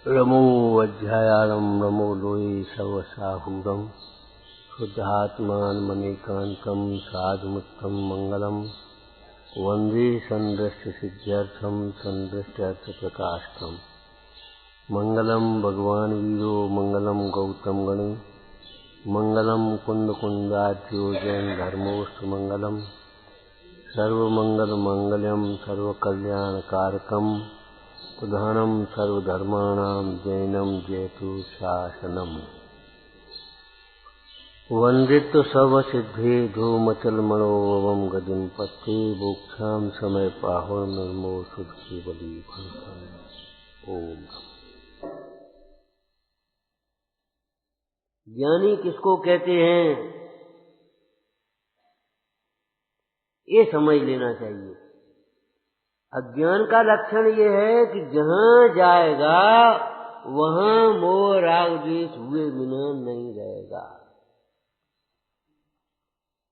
रमो अध्यायारं रमो लोये सर्वसाहूरं शुद्धात्मानमनेकान्तं साधुमुत्तम मंगलम वंदे संदृष्टसिद्ध्यर्थं संदृष्ट्यर्थप्रकाशकम् मंगलम भगवान वीरो मंगलम गौतम गणे मंगलम कुंद कुंदाद्यो जैन धर्मोस्तु मंगलम सर्वमंगल मंगलम सर्वकल्याणकारकम प्रधानम सर्वधर्माणां जैनम जयतु शासनम वंदित सर्वसिद्धे धूमचलमणोवम गदिम पत्ते भोक्षाम समय पाहुर निर्मो सुध केवली ओम। ज्ञानी किसको कहते हैं ये समझ लेना चाहिए। अज्ञान का लक्षण ये है कि जहाँ जाएगा वहाँ मोह राग द्वेष हुए बिना नहीं रहेगा।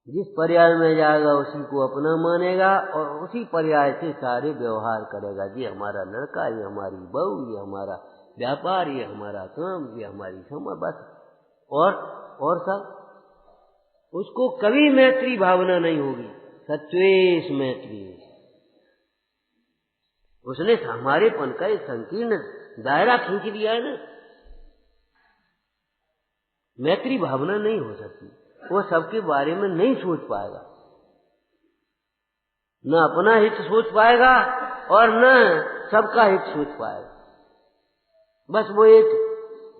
जिस पर्याय में जाएगा उसी को अपना मानेगा और उसी पर्याय से सारे व्यवहार करेगा। ये हमारा लड़का, ये हमारी बहू, ये हमारा व्यापार, ये हमारा काम, ये हमारी समय, बस और सब। उसको कभी मैत्री भावना नहीं होगी, सत्वेश मैत्री। उसने हमारेपन का एक संकीर्ण दायरा खींच लिया है ना। मैत्री भावना नहीं हो सकती। वो सबके बारे में नहीं सोच पाएगा, न अपना हित सोच पाएगा और न सबका हित सोच पाएगा। बस वो एक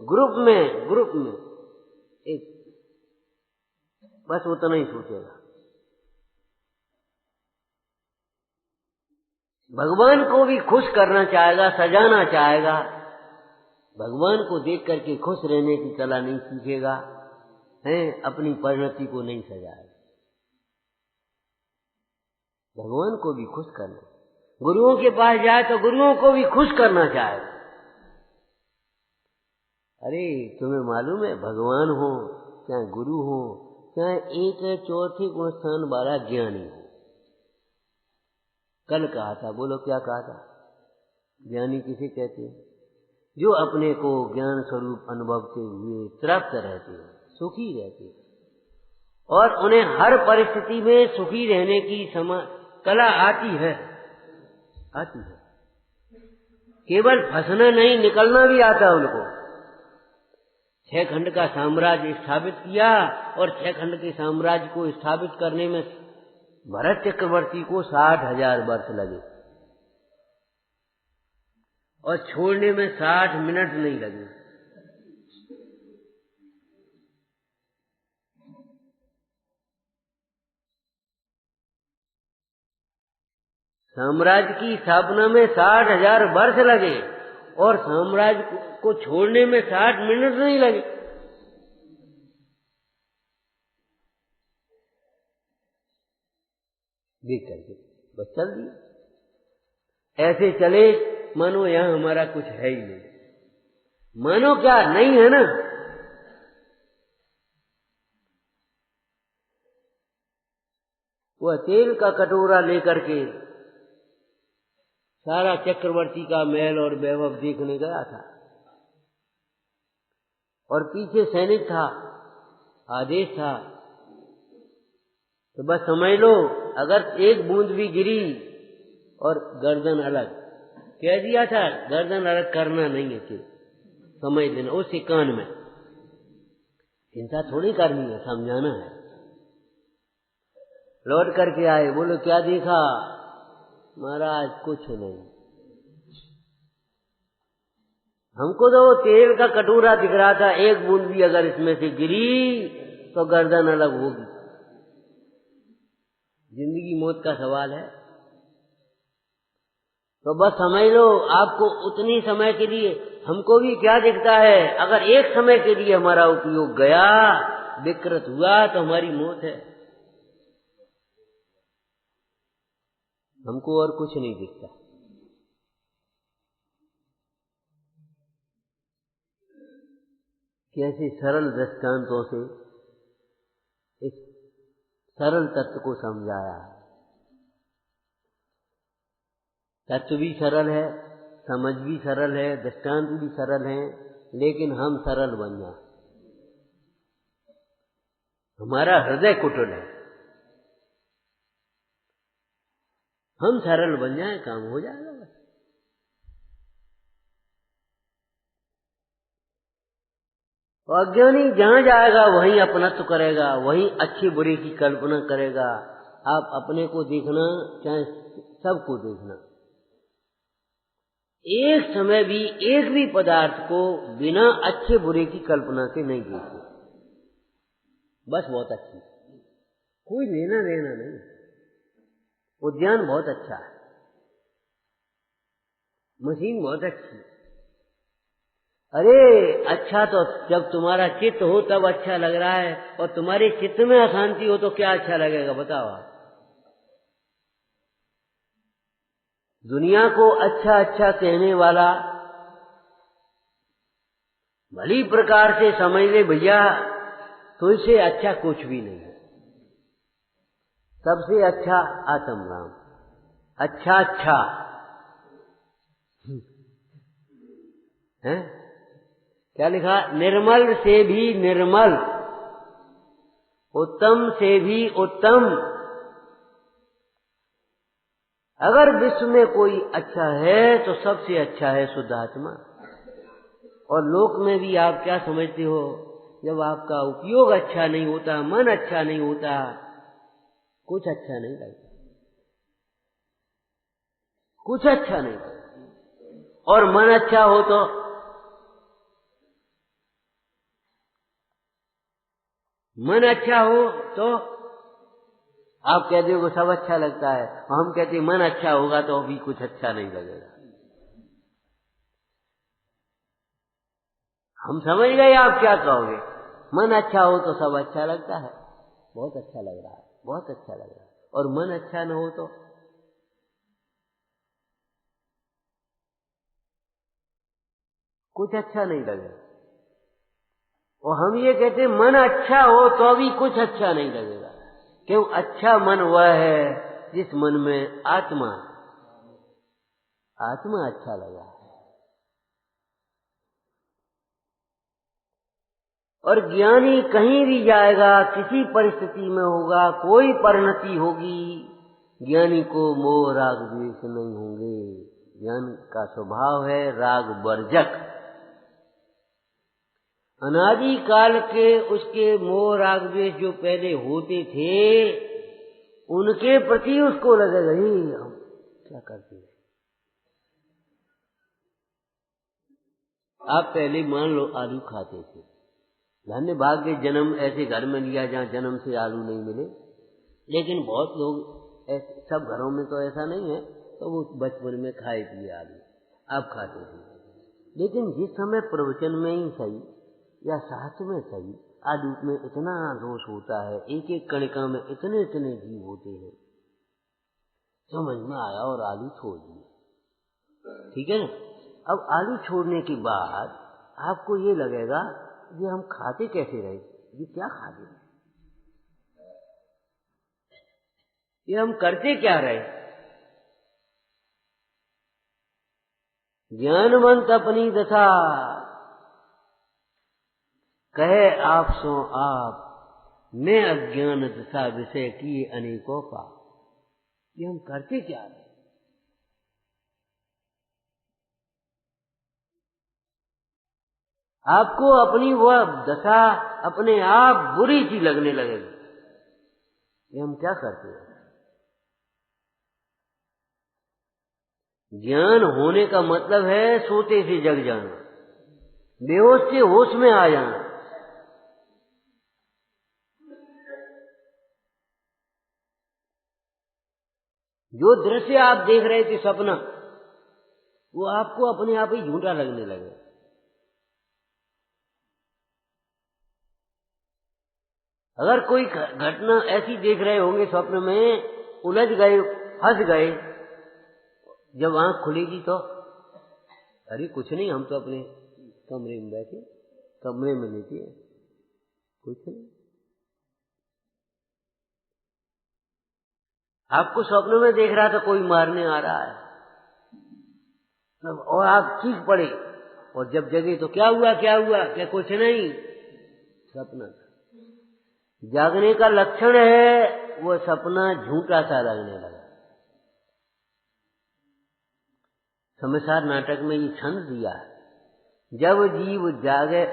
ग्रुप में एक बस उतना ही सोचेगा। भगवान को भी खुश करना चाहेगा, सजाना चाहेगा। भगवान को देख करके खुश रहने की कला नहीं सीखेगा, हैं अपनी परिणति को नहीं सजाएगा। भगवान को भी खुश करना, गुरुओं के पास जाए तो गुरुओं को भी खुश करना चाहेगा। अरे तुम्हें मालूम है, भगवान हो चाहे गुरु हो चाहे एक चौथे गुण स्थान वाला ज्ञानी हो। कल कहा था, बोलो क्या कहा था? ज्ञानी किसे कहते हैं? जो अपने को ज्ञान स्वरूप अनुभवते हुए तृप्त रहते हैं, सुखी रहते हैं और उन्हें हर परिस्थिति में सुखी रहने की कला आती है। केवल फंसना नहीं, निकलना भी आता है उनको। 6 खंड का साम्राज्य स्थापित किया और 6 खंड के साम्राज्य को स्थापित करने में भरत चक्रवर्ती को 60,000 वर्ष लगे और छोड़ने में 60 मिनट नहीं लगे। साम्राज्य की स्थापना में 60,000 वर्ष लगे और साम्राज्य को छोड़ने में 60 मिनट नहीं लगे। देख करके बस चल दिए। ऐसे चले मानो यहां हमारा कुछ है ही नहीं। मानो क्या नहीं है ना। वह तेल का कटोरा लेकर के सारा चक्रवर्ती का महल और वैभव देखने गया था और पीछे सैनिक था, आदेश था। तो बस समझ लो, अगर एक बूंद भी गिरी और गर्दन अलग, कह दिया था गर्दन अलग करना नहीं है, कि समझ लेना उसी कान में। चिंता थोड़ी करनी है, समझाना है। लौट करके आए, बोलो क्या देखा? महाराज कुछ नहीं, हमको तो तेल का कटोरा दिख रहा था, एक बूंद भी अगर इसमें से गिरी तो गर्दन अलग होगी। जिंदगी मौत का सवाल है। तो बस समझ लो, आपको उतनी समय के लिए, हमको भी क्या दिखता है, अगर एक समय के लिए हमारा उपयोग गया, विकृत हुआ तो हमारी मौत है। हमको और कुछ नहीं दिखता। कैसे सरल दृष्टांतों से इस सरल तत्व को समझाया है। तत्व भी सरल है, समझ भी सरल है, दृष्टांत भी सरल है, लेकिन हम सरल बन जाए, हमारा हृदय कुटिल है, हम सरल बन जाए, काम हो जाएगा बस। और अज्ञानी जहां जाएगा वहीं अपनत्व करेगा, वहीं अच्छे बुरे की कल्पना करेगा। आप अपने को देखना, चाहे सबको देखना, एक समय भी एक भी पदार्थ को बिना अच्छे बुरे की कल्पना के नहीं देखते, बस बहुत अच्छी, कोई लेना देना नहीं। उद्यान बहुत अच्छा है, मशीन बहुत अच्छी। अरे अच्छा तो जब तुम्हारा चित्त हो तब अच्छा लग रहा है, और तुम्हारे चित्त में अशांति हो तो क्या अच्छा लगेगा बताओ आप। दुनिया को अच्छा अच्छा कहने वाला भली प्रकार से समझ ले भैया, तो इससे अच्छा कुछ भी नहीं है। सबसे अच्छा आत्म राम, अच्छा अच्छा है। क्या लिखा? निर्मल से भी निर्मल, उत्तम से भी उत्तम। अगर विश्व में कोई अच्छा है तो सबसे अच्छा है शुद्ध आत्मा। और लोक में भी आप क्या समझते हो, जब आपका उपयोग अच्छा नहीं होता, मन अच्छा नहीं होता, कुछ अच्छा नहीं लगता, कुछ अच्छा नहीं लगता। और मन अच्छा हो तो मन अच्छा हो तो आप कहते हो सब अच्छा लगता है, और हम कहते हैं मन अच्छा होगा तो अभी कुछ अच्छा नहीं लगेगा। हम समझ गए आप क्या कहोगे। मन अच्छा हो तो सब अच्छा लगता है, बहुत अच्छा लग रहा है, बहुत अच्छा लग रहा है। और मन अच्छा न हो तो कुछ अच्छा नहीं लगेगा। और हम ये कहते हैं मन अच्छा हो तो भी कुछ अच्छा नहीं लगेगा। क्यों? अच्छा मन वह है जिस मन में आत्मा अच्छा लगा। और ज्ञानी कहीं भी जाएगा, किसी परिस्थिति में होगा, कोई परिणति होगी, ज्ञानी को मोह राग द्वेष नहीं होंगे। ज्ञान का स्वभाव है राग वर्जक। अनादि काल के उसके मोह राग द्वेष जो पहले होते थे, उनके प्रति उसको लगेगा ही हम क्या करते हैं। आप पहले मान लो आलू खाते थे, धन्य भाग्य जन्म ऐसे घर में लिया जहाँ जन्म से आलू नहीं मिले। लेकिन बहुत लोग ऐसे, सब घरों में तो ऐसा नहीं है, तो वो बचपन में खाए पिए आलू आप खाते थे। लेकिन जिस समय प्रवचन में ही सही या शास्त्र में सही, आलू में इतना दोष होता है, एक एक कणिका में इतने इतने जीव होते हैं, समझ में आया और आलू छोड़ दिए। ठीक है ना? अब आलू छोड़ने के बाद आपको ये लगेगा ये हम खाते कैसे रहे, ये क्या खाते, ये हम करते क्या रहे। ज्ञानवंत अपनी दशा कहे आप सो आप, मैं अज्ञान दशा विषय किए अनेकों का। ये हम करते क्या रहे। आपको अपनी वह दशा अपने आप बुरी सी लगने लगेगी, ये हम क्या करते हैं। ज्ञान होने का मतलब है सोते से जग जाना, बेहोश से होश में आ जाना। जो दृश्य आप देख रहे थे सपना, वो आपको अपने आप ही झूठा लगने लगे। अगर कोई घटना ऐसी देख रहे होंगे स्वप्न में, उलझ गए, फंस गए, जब आंख खुलेगी तो अरे कुछ नहीं, हम तो अपने कमरे में बैठे, कमरे में लेटे, कुछ नहीं। आपको स्वप्न में देख रहा था कोई मारने आ रहा है, और आप चीख पड़े, और जब जगे तो क्या हुआ, क्या कुछ नहीं, सपना। जागने का लक्षण है वो सपना झूठा सा लगने लगा। समसार नाटक में ये छंद दिया है, जब जीव जागे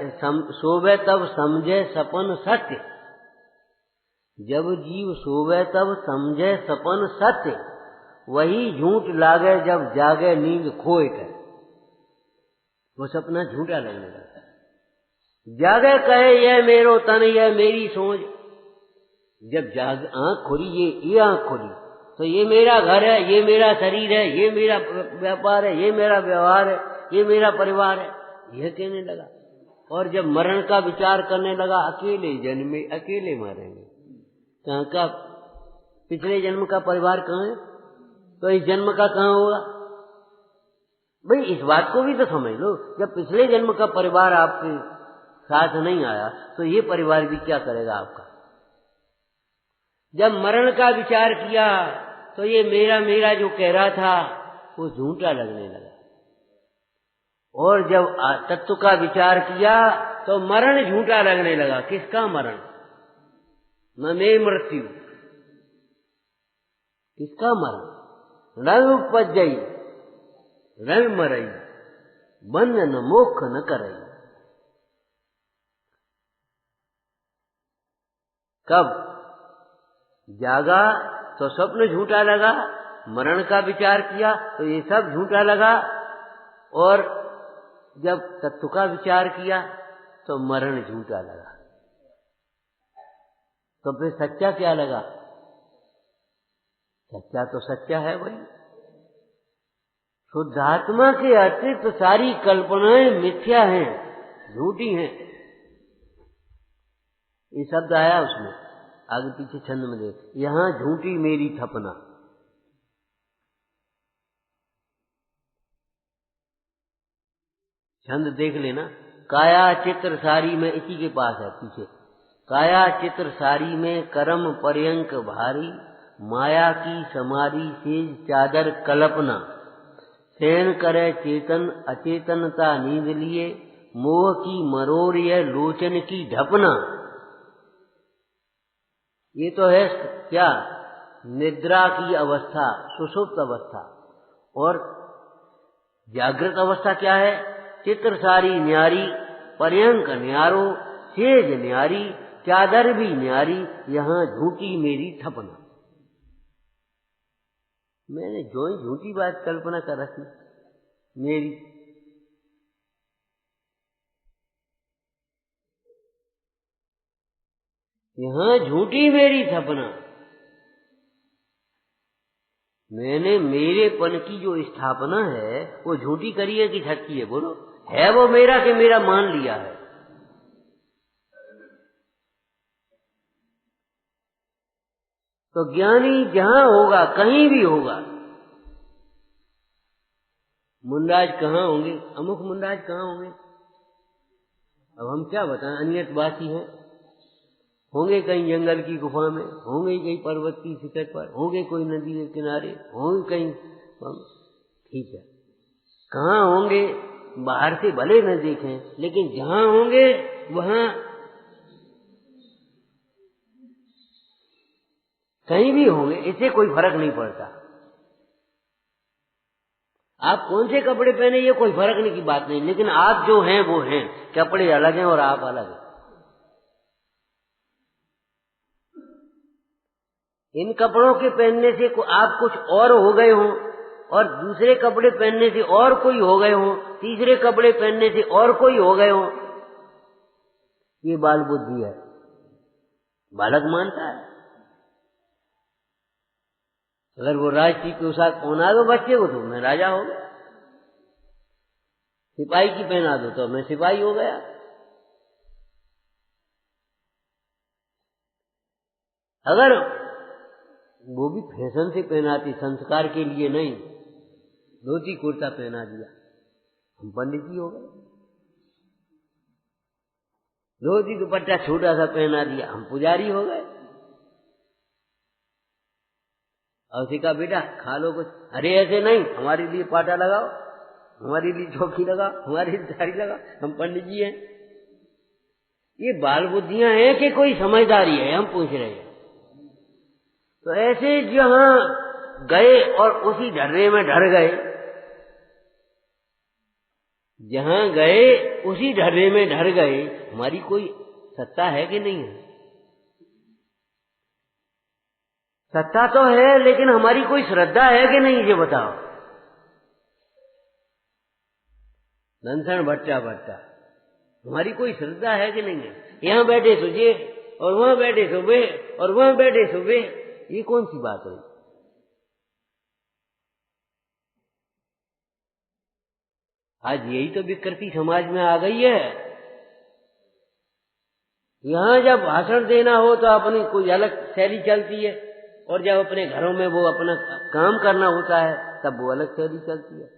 सोवे तब समझे सपन सत्य, जब जीव सोवे तब समझे सपन सत्य, वही झूठ लागे जब जागे नींद खोए कर। वो सपना झूठा लगने लगा। जागे कहे यह मेरो तन, यह मेरी सोच। जब जाग आंख खुली, ये आंख खुली, तो ये मेरा घर है, ये मेरा शरीर है, ये मेरा व्यापार है, ये मेरा व्यवहार है, ये मेरा परिवार है, यह कहने लगा। और जब मरण का विचार करने लगा, अकेले जन्मे अकेले मरेंगे, कहाँ का पिछले जन्म का परिवार कहाँ है, तो इस जन्म का कहाँ होगा। भाई इस बात को भी तो समझ लो, जब पिछले जन्म का परिवार आपके साथ नहीं आया तो ये परिवार भी क्या करेगा आपका। जब मरण का विचार किया तो ये मेरा मेरा जो कह रहा था वो झूठा लगने लगा। और जब तत्व का विचार किया तो मरण झूठा लगने लगा। किसका मरण? न मे मृत्यु, किसका मरण? न उपजई न मरई, बंध न मोक्ष न करई। कब जागा तो स्वप्न झूठा लगा, मरण का विचार किया तो ये सब झूठा लगा, और जब तत्व का विचार किया तो मरण झूठा लगा। तो फिर सच्चा क्या लगा? सच्चा तो सच्चा है वही। शुद्धात्मा के अतिरिक्त सारी कल्पनाएं मिथ्या हैं, झूठी हैं। ये शब्द आया उसमें आगे पीछे छंद में देख, यहां झूठी मेरी थपना। छंद देख लेना। काया चित्र सारी में, इसी के पास है पीछे, काया चित्र सारी में कर्म पर्यंक भारी, माया की समारी सेज चादर कल्पना, शयन करे चेतन अचेतनता नींद लिए, मोह की मरोड़ यह लोचन की ढपना। ये तो है क्या? निद्रा की अवस्था, सुषुप्त अवस्था। और जागृत अवस्था क्या है? चित्र सारी न्यारी, पर्यंक न्यारो, सेज न्यारी, चादर भी न्यारी, यहां झूठी मेरी थपना। मैंने जो ही झूठी बात कल्पना कर रखी मेरी। यहां झूठी मेरी थपना। मैंने मेरेपन की जो स्थापना है वो झूठी करी है कि सच्ची है? बोलो। है वो मेरा कि मेरा मान लिया है? तो ज्ञानी जहां होगा, कहीं भी होगा। मुंडाज कहाँ होंगे? अमुक मुंडाज कहाँ होंगे? अब हम क्या बताएं, अन्यतवासी हैं। होंगे कहीं जंगल की गुफा में, होंगे कहीं पर्वत की शिखर पर, होंगे कोई नदी के किनारे, होंगे कहीं। ठीक है, कहाँ होंगे बाहर से भले न देखें, लेकिन जहां होंगे वहां कहीं भी होंगे, इससे कोई फर्क नहीं पड़ता। आप कौन से कपड़े पहने ये कोई फर्क नहीं की बात नहीं, लेकिन आप जो हैं वो हैं। कपड़े अलग हैं और आप अलग हैं। इन कपड़ों के पहनने से आप कुछ और हो गए हों, और दूसरे कपड़े पहनने से और कोई हो गए हों, तीसरे कपड़े पहनने से और कोई हो गए हों। ये बाल बुद्धि है, बालक मानता है। अगर वो राजसी पोशाक पहना दो बच्चे को तो मैं राजा हो गया, सिपाही की पहना दो तो मैं सिपाही हो गया। अगर वो भी फैशन से पहनाती, संस्कार के लिए नहीं, धोती कुर्ता पहना दिया, हम पंडित जी हो गए। धोती दुपट्टा छोटा सा पहना दिया, हम पुजारी हो गए। और सिखा बेटा खा लो कुछ, अरे ऐसे नहीं, हमारे लिए पाटा लगाओ। हमारे लिए चौकी लगा, हमारे लिए साड़ी लगा, हम पंडित जी हैं। ये बाल बुद्धियां हैं कि कोई समझदारी है, हम पूछ रहे हैं। तो ऐसे जहां गए और उसी ढर्रे में ढर गए, जहां गए उसी ढर्रे में ढर गए, हमारी कोई सत्ता है कि नहीं है? सत्ता तो है, लेकिन हमारी कोई श्रद्धा है कि नहीं, ये बताओ। धनसण भट्टा भट्टा, हमारी कोई श्रद्धा है कि नहीं है? यहां बैठे तुझे और वहां बैठे सुबह और वहां बैठे सुबह, ये कौन सी बात है? आज यही तो विकृति समाज में आ गई है। यहां जब भाषण देना हो तो अपनी कोई अलग शैली चलती है, और जब अपने घरों में वो अपना काम करना होता है तब वो अलग शैली चलती है।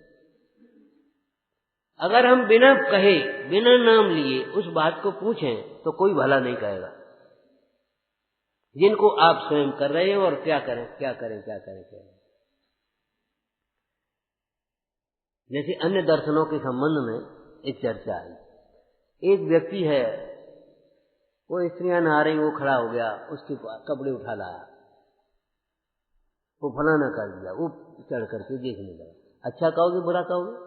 अगर हम बिना कहे, बिना नाम लिए उस बात को पूछें तो कोई भला नहीं कहेगा। जिनको आप स्वयं कर रहे हैं, और क्या करें क्या करें क्या करें क्या करें। जैसे अन्य दर्शनों के संबंध में एक चर्चा आई। एक व्यक्ति है, वो स्त्रियां नहा रही, वो खड़ा हो गया, उसके कपड़े उठा लाया, वो फलाना कर दिया, वो चढ़ करके देखने लगा। अच्छा कहोगे बुरा कहोगे?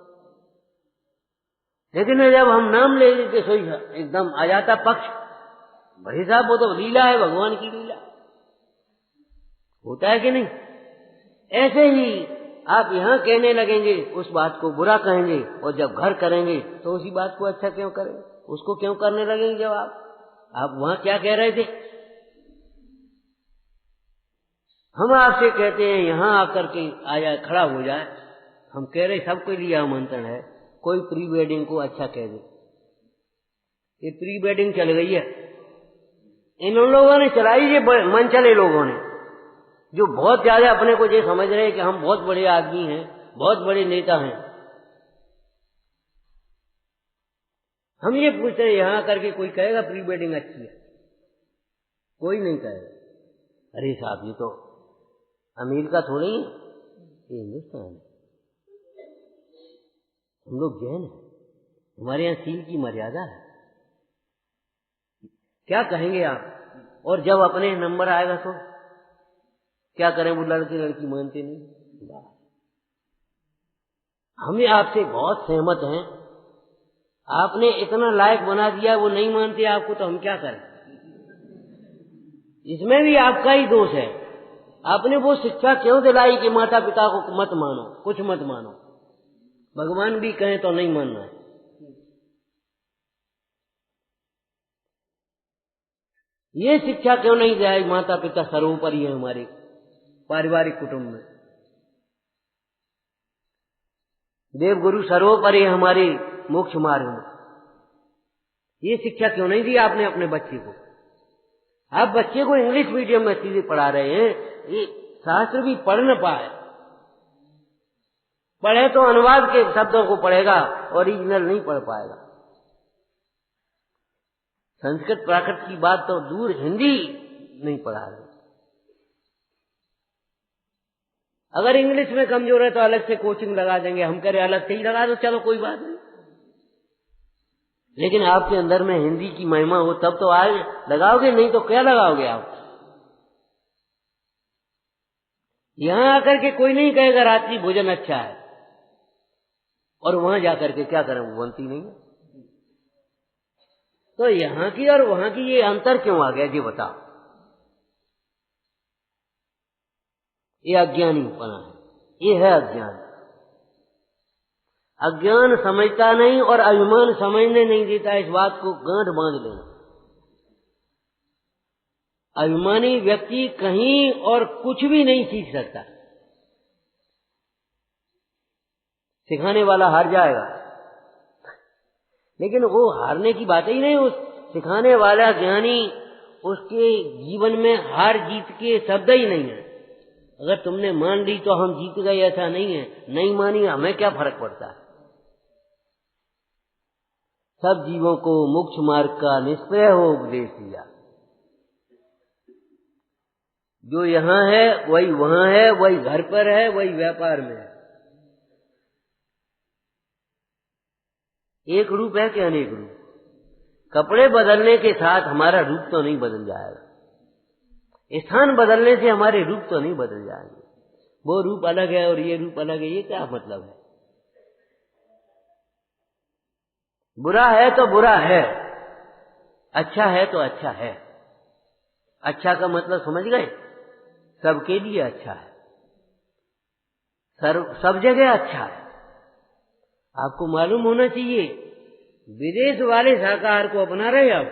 लेकिन जब हम नाम ले लेते सोई एकदम आ जाता पक्ष, भाई साहब वो तो लीला है, भगवान की लीला। होता है कि नहीं? ऐसे ही आप यहां कहने लगेंगे, उस बात को बुरा कहेंगे, और जब घर करेंगे तो उसी बात को अच्छा क्यों करें? उसको क्यों करने लगेंगे? जब आप वहां क्या कह रहे थे? हम आपसे कहते हैं यहां आकर के आया खड़ा हो जाए, हम कह रहे सबके लिए आमंत्रण है, कोई प्री वेडिंग को अच्छा कह दे। ये प्री वेडिंग चल गई है, इन लोगों ने चलाई, ये मन चले लोगों ने, जो बहुत ज्यादा अपने को ये समझ रहे हैं कि हम बहुत बड़े आदमी हैं, बहुत बड़े नेता हैं। हम ये पूछते हैं यहां करके कोई कहेगा प्री वेडिंग अच्छी है? कोई नहीं कहेगा। अरे साहब ये तो अमेरिका थोड़ी है, ये हिंदुस्तान है, हम लोग जैन हैं, हमारे यहाँ सील की मर्यादा है। क्या कहेंगे आप? और जब अपने नंबर आएगा तो क्या करें? वो लड़के लड़की मानते नहीं। हम आपसे बहुत सहमत हैं, आपने इतना लायक बना दिया, वो नहीं मानते आपको, तो हम क्या करें? इसमें भी आपका ही दोष है। आपने वो शिक्षा क्यों दिलाई कि माता पिता को मत मानो, कुछ मत मानो, भगवान भी कहें तो नहीं मानना है। ये शिक्षा क्यों नहीं दिलाई? माता पिता सर्वोपरि है हमारे पारिवारिक कुटुंब में, देव गुरु सर्वोपरि है हमारे मोक्ष मार्ग में। ये शिक्षा क्यों नहीं दी आपने अपने बच्चे को? आप बच्चे को इंग्लिश मीडियम में सीधे पढ़ा रहे हैं, ये शास्त्र भी पढ़ न पाए, पढ़े तो अनुवाद के शब्दों को पढ़ेगा, ओरिजिनल नहीं पढ़ पाएगा। संस्कृत प्राकृत की बात तो दूर, हिंदी नहीं पढ़ा रहे। अगर इंग्लिश में कमजोर है तो अलग से कोचिंग लगा देंगे, हम कह रहे अलग से ही लगा दो, चलो कोई बात नहीं, लेकिन आपके अंदर में हिंदी की महिमा हो तब तो आज लगाओगे, नहीं तो क्या लगाओगे आप? यहां आकर के कोई नहीं कहेगा रात्रि भोजन अच्छा है, और वहां जाकर के क्या करें? वो बनती नहीं है। तो यहां की और वहां की ये अंतर क्यों आ गया जी बताओ? ये अज्ञानीपना है, ये है अज्ञान। अज्ञान समझता नहीं और अभिमान समझने नहीं देता, इस बात को गांठ बांध लेना। अभिमानी व्यक्ति कहीं और कुछ भी नहीं सीख सकता, सिखाने वाला हार जाएगा, लेकिन वो हारने की बात ही नहीं। उस सिखाने वाला ज्ञानी, उसके जीवन में हार जीत के शब्द ही नहीं है। अगर तुमने मान ली तो हम जीत गए, ऐसा नहीं है। नहीं मानी हमें क्या फर्क पड़ता है? सब जीवों को मोक्ष मार्ग का निष्प्रय हो उपदेश दिया। जो यहां है वही वहां है, वही घर पर है, वही व्यापार में है। एक रूप है कि अनेक रूप? कपड़े बदलने के साथ हमारा रूप तो नहीं बदल जाएगा, स्थान बदलने से हमारे रूप तो नहीं बदल जाएंगे। वो रूप अलग है और ये रूप अलग है, ये क्या मतलब है? बुरा है तो बुरा है, अच्छा है तो अच्छा है। अच्छा का मतलब समझ गए? सबके लिए अच्छा है, सब जगह अच्छा है। आपको मालूम होना चाहिए, विदेश वाले शाकाहार को अपना रहे अब,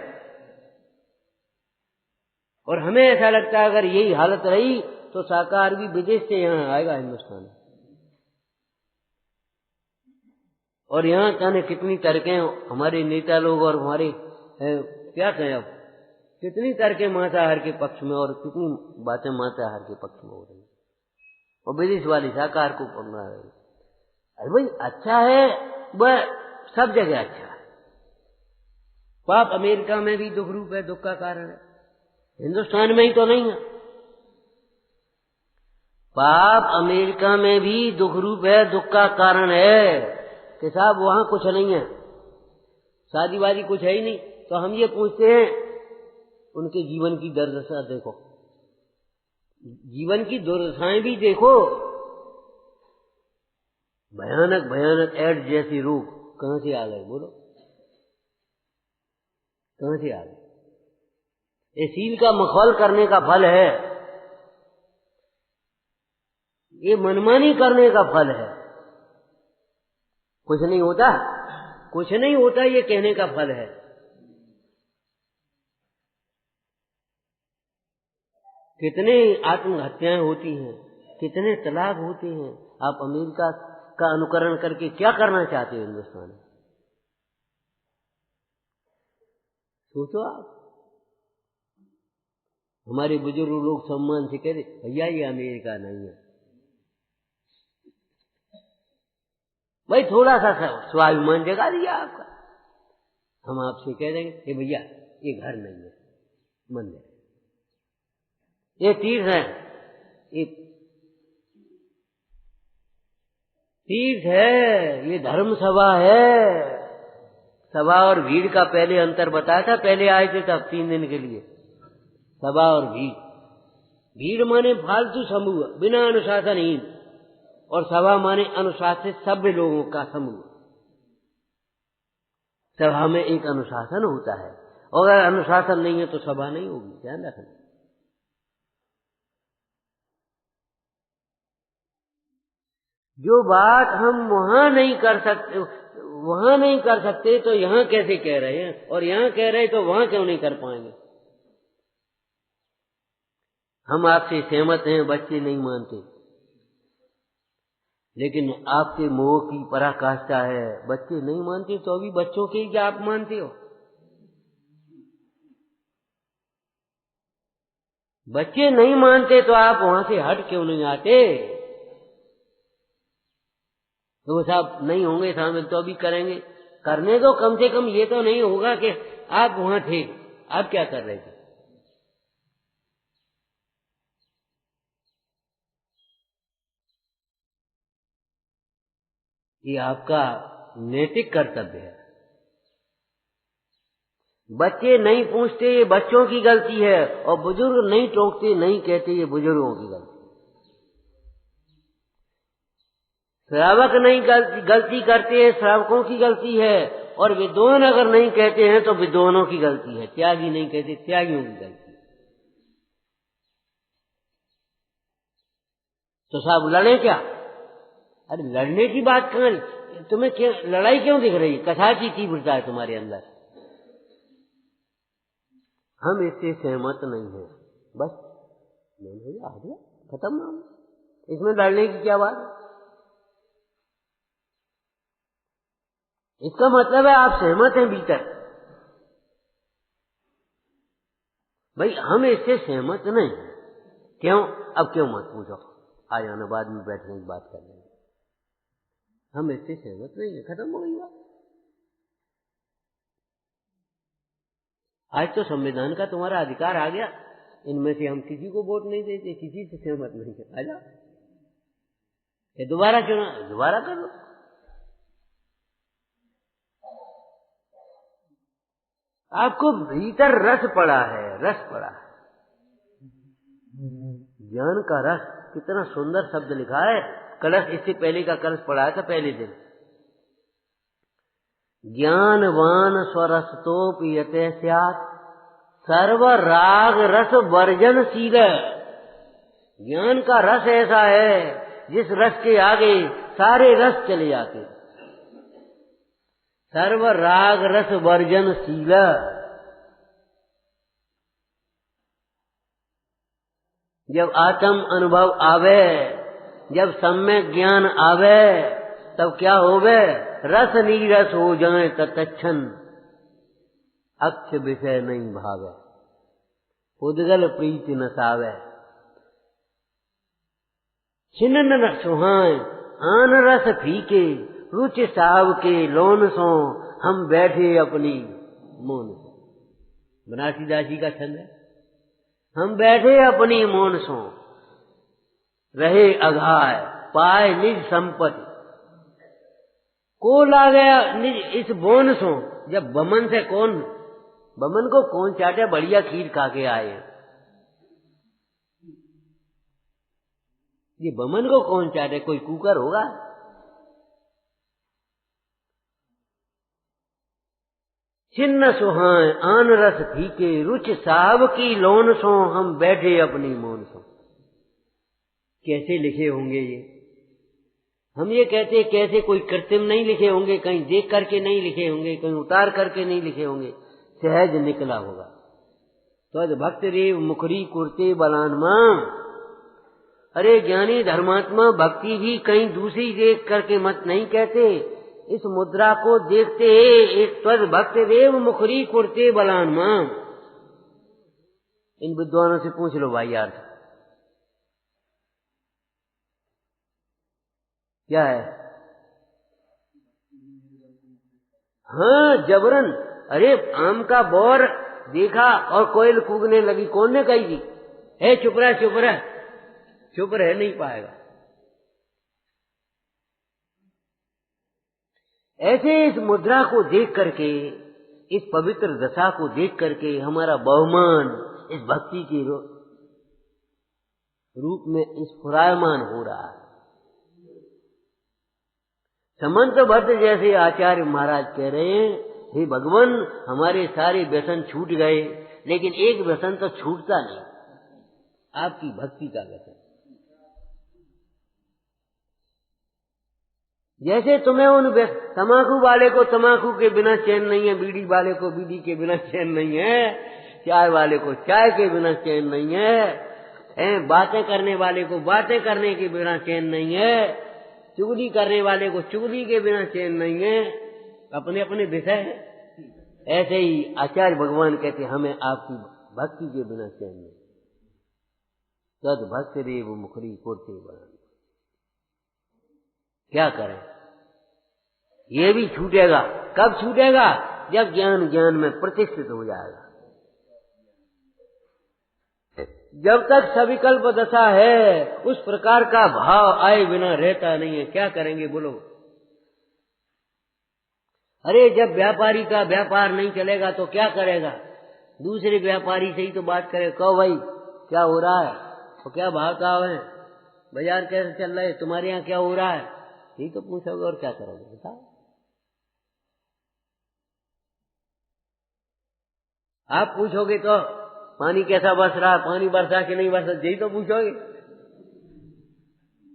और हमें ऐसा लगता है अगर यही हालत रही तो शाकाहार भी विदेश से यहाँ आएगा हिंदुस्तान। और यहाँ जाने कितनी तरकें हमारे नेता लोग और हमारे क्या कहें अब, कितनी तरकें मांसाहार के पक्ष में और कितनी बातें मांसाहार के पक्ष में हो रही, और विदेश वाले शाकाहार को अपना रहे। अरे भाई अच्छा है, वह सब जगह अच्छा है। पाप अमेरिका में भी दुख रूप है, दुख का कारण है, हिंदुस्तान में ही तो नहीं है। पाप अमेरिका में भी दुख रूप है, दुख का कारण है कि साहब वहां कुछ नहीं है, शादी वादी कुछ है ही नहीं। तो हम ये पूछते हैं उनके जीवन की दुर्दशा देखो, जीवन की दुर्दशाएं भी देखो, भयानक भयानक एड्स जैसी रोग कहां से आ गए? बोलो कहां से आ गए? ये सील का मखौल करने का फल है, ये मनमानी करने का फल है। कुछ नहीं होता, कुछ नहीं होता, ये कहने का फल है। कितने आत्महत्याएं होती हैं, कितने तलाक होते हैं। आप अमेरिका का अनुकरण करके क्या करना चाहते हो हिंदुस्तान में? सोचो आप। हमारे बुजुर्ग लोग सम्मान से कहते भैया ये अमेरिका नहीं है। भाई थोड़ा सा स्वाभिमान जगा दिया आपका। हम आपसे कह देंगे भैया ये घर नहीं है, मंदिर, ये तीर्थ है, ये तीर्थ है, ये धर्म सभा है। सभा और भीड़ का पहले अंतर बताया था, पहले आए थे तब 3 दिन के लिए। सभा और भीड़, भीड़ माने फालतू समूह बिना अनुशासनहीन, और सभा माने अनुशासित सभ्य लोगों का समूह। सभा में एक अनुशासन होता है, और अगर अनुशासन नहीं है तो सभा नहीं होगी, ध्यान रखना। जो बात हम वहां नहीं कर सकते, वहां नहीं कर सकते तो यहां कैसे कह रहे हैं, और यहां कह रहे तो वहां क्यों नहीं कर पाएंगे? हम आपसे सहमत हैं, बच्चे नहीं मानते, लेकिन आपके मोह की पराकाष्ठा है, बच्चे नहीं मानते तो अभी बच्चों के क्या आप मानते हो? बच्चे नहीं मानते तो आप वहां से हट क्यों नहीं आते? तो साहब नहीं होंगे शामिल तो अभी करेंगे, करने दो, कम से कम ये तो नहीं होगा कि आप वहां थे, आप क्या कर रहे थे? ये आपका नैतिक कर्तव्य है। बच्चे नहीं पूछते, ये बच्चों की गलती है, और बुजुर्ग नहीं टोकते, नहीं कहते, ये बुजुर्गों की गलती। श्रावक नहीं गलती करते हैं, श्रावकों की गलती है, और विद्वान अगर नहीं कहते हैं तो विद्वानों की गलती है। त्यागी नहीं कहते, त्यागियों की गलती। तो साहब लड़े क्या? अरे लड़ने की बात कहां? तुम्हें क्यों लड़ाई क्यों दिख रही? कथा की तीव्रता है तुम्हारे अंदर। हम इससे सहमत नहीं हैं, बस आ गया, खत्म ना। इसमें लड़ने की क्या बात? इसका मतलब है आप सहमत हैं भीतर। भाई हम इससे सहमत नहीं। क्यों? अब क्यों मत पूछो, आ जाना, बाद में बैठने की बात कर लेंगे। हम इससे सहमत नहीं है, खत्म हो गई बात। आज तो संविधान का तुम्हारा अधिकार आ गया, इनमें से हम किसी को वोट नहीं देते, किसी से सहमत नहीं है, आ जाओ, ये दोबारा चुनाव दोबारा कर लो। आपको भीतर रस पड़ा है, रस पड़ा है। ज्ञान का रस, कितना सुंदर शब्द लिखा है। कलश, इससे पहले का कलश पढ़ाया था पहले दिन। ज्ञानवान स्वरसतो पियते स्यात् सर्व राग रस वर्जनशील। ज्ञान का रस ऐसा है जिस रस के आगे सारे रस चले जाते। सर्व राग रस वर्जनशील। जब आत्म अनुभव आवे, जब सम्यक ज्ञान आवे, तब क्या होवे? रस नीरस हो जाए तत्क्षण, अक्ष विषय नहीं भावे, उद्गल प्रीति न सावे। छिन्न न सुहाए आन रस फीके, रुचि साव के लोन सो हम बैठे अपनी मोन सो। बनारसी दासी का छंद है। हम बैठे अपनी मोन सो, रहे अघाय पाए निज संपत्ति। को ला गया निज इस बोन सो। जब बमन से कौन, बमन को कौन चाटे? बढ़िया खीर खा के आए। ये बमन को कौन चाटे? कोई कुकर होगा? छिन्न सुहाए आन रस फीके, रुचि साहब की लोन सो हम बैठे अपनी मोन सो। कैसे लिखे होंगे ये? हम ये कहते कैसे, कोई कृत्रिम नहीं लिखे होंगे, कहीं देख करके नहीं लिखे होंगे, कहीं उतार करके नहीं लिखे होंगे, सहज निकला होगा। तो भक्त रेव मुखरी कुर्ते बलानमा। अरे ज्ञानी धर्मात्मा भक्ति भी कहीं दूसरी देख करके मत नहीं कहते, इस मुद्रा को देखते एक त्वद भक्त रेव मुखरी कुर्ते बलानमा। इन विद्वानों से पूछ लो भाई यार, क्या है? हाँ, जबरन। अरे आम का बोर देखा और कोयल कूदने लगी, कौन ने कही थी? है चुप रह, चुप रह, चुप रह नहीं पाएगा। ऐसे इस मुद्रा को देख करके, इस पवित्र दशा को देख करके हमारा बहुमान इस भक्ति के रूप में स्फुरायमान हो रहा है। समंत भट्ट जैसे आचार्य महाराज कह रहे हैं, हे भगवान हमारे सारे व्यसन छूट गए, लेकिन एक व्यसन तो छूटता नहीं, आपकी भक्ति का व्यसन। जैसे तुम्हें उन तमाकू वाले को तमाकू के बिना चैन नहीं है, बीड़ी वाले को बीड़ी के बिना चैन नहीं है, चाय वाले को चाय के बिना चैन नहीं है, बातें करने वाले को बातें करने के बिना चैन नहीं है, चुगली करने वाले को चुगली के बिना चैन नहीं है, अपने अपने विषय। ऐसे ही आचार्य भगवान कहते हमें आपकी भक्ति के बिना चैन नहीं। तद भक्त रेव मुखरी कोटे बना। क्या करें? ये भी छूटेगा। कब छूटेगा? जब ज्ञान ज्ञान में प्रतिष्ठित हो जाएगा। जब तक सविकल्प दशा है, उस प्रकार का भाव आए बिना रहता नहीं है। क्या करेंगे बोलो? अरे जब व्यापारी का व्यापार नहीं चलेगा तो क्या करेगा? दूसरे व्यापारी से ही तो बात करे, कहो भाई क्या हो रहा है, तो क्या भाव का है, बाजार कैसे चल रहा है, तुम्हारे यहाँ क्या हो रहा है, यही तो पूछोगे। और क्या करोगे बताओ? आप पूछोगे तो पानी कैसा बरस रहा है, पानी बरसा कि नहीं बरसा, यही तो पूछोगे।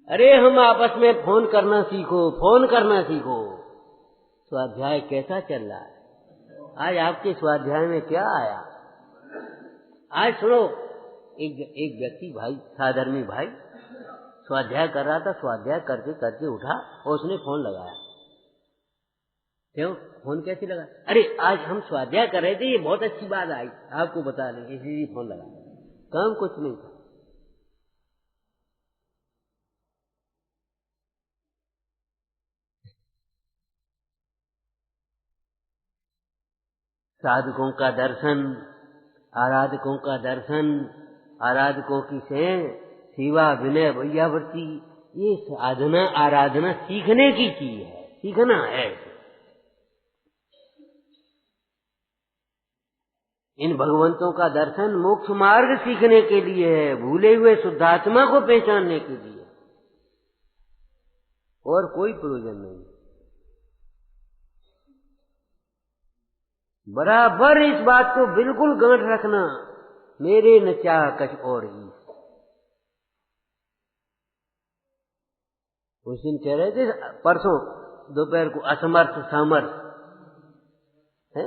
अरे हम आपस में फोन करना सीखो, फोन करना सीखो। स्वाध्याय कैसा चल रहा है? आज आपके स्वाध्याय में क्या आया? आज सुनो, एक व्यक्ति भाई, साधर्मी भाई स्वाध्याय कर रहा था, स्वाध्याय करते करते उठा और उसने फोन लगाया। क्यों फोन कैसे लगा? अरे आज हम स्वाध्याय कर रहे थे, ये बहुत अच्छी बात आई, आपको बता दें, इसलिए फोन लगा। काम कुछ नहीं था। साधकों का दर्शन, आराधकों का दर्शन, आराधकों की सेवा विनय वैयावृत्ति, ये साधना आराधना सीखने की चीज है, सीखना है। इन भगवंतों का दर्शन मोक्ष मार्ग सीखने के लिए है, भूले हुए शुद्धात्मा को पहचानने के लिए, और कोई प्रयोजन नहीं। बराबर इस बात को बिल्कुल गांठ रखना, मेरे न चाह कछ और ही। उस दिन कह रहे थे परसों दोपहर को असमर्थ सामर्थ है,